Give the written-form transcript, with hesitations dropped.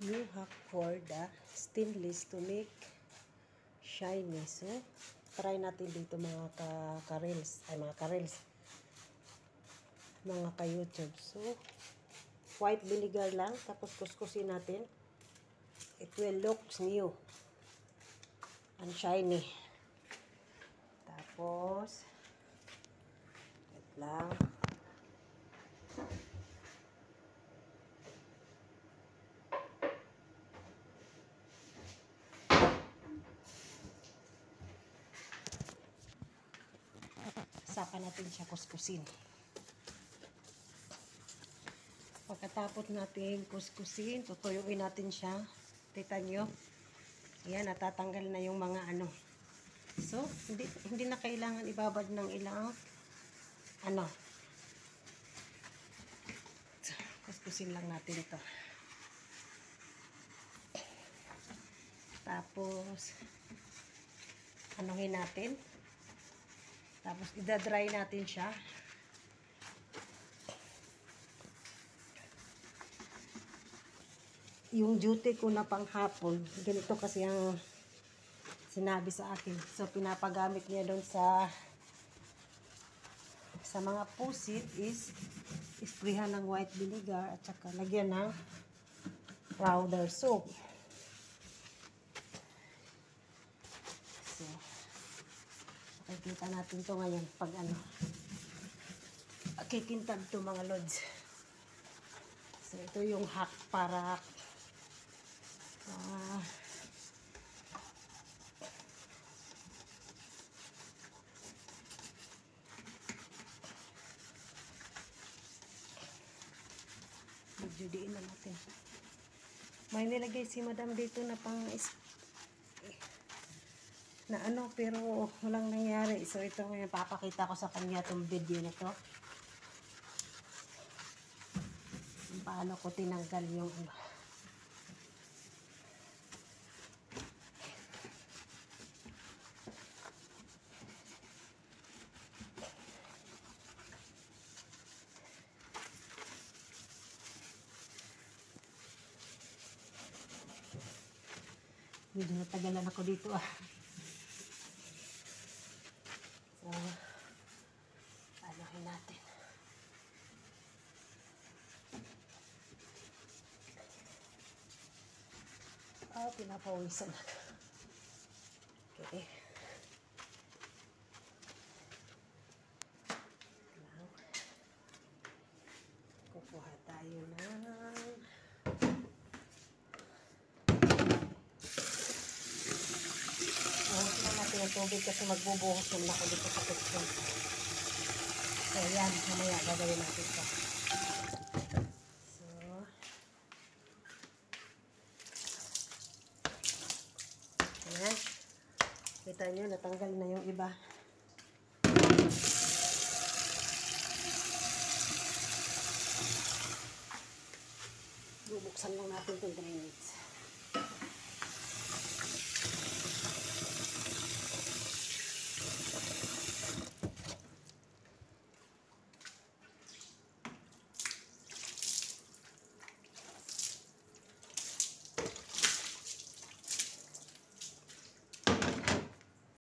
new hack for the stainless to make shiny. So, try natin dito mga ka-reels, mga ka-YouTube. So, white vinegar lang, tapos kuskusin natin. It will look new and shiny. Tapos, wait lang. Saka natin siya kuskusin. Pagkatapos natin kuskusin, tutuyuin natin siya. Kita nyo? Ayan, natatanggal na yung mga ano. So, hindi na kailangan ibabad ng ilang kuskusin lang natin ito. Tapos, anuhin natin. Tapos, idadry natin siya. Yung duty ko na panghapon, ganito kasi ang sinabi sa akin. So, pinapagamit niya doon sa mga pusit is isprihan ng white vinegar at saka lagyan ng powder soap. So, makikita natin to ngayon pag kikintag to mga lods. So, ito yung hack para judiin na natin. May nilagay si madam dito na pero walang nangyari. So, ito ngayon papakita ko sa kanya itong video na to. Paano ko tinanggal yung medyo natagalan ako dito So, anuhin natin. Pinapawisan na. Okay. Kukuha tayo ng natin ang tubig kasi magbubuhos naman ako dito sa kitchen. So, yan. Mamaya gagawin natin ito. So, ayan. Kita nyo, natanggal na yung iba. Bubuksan lang natin ito.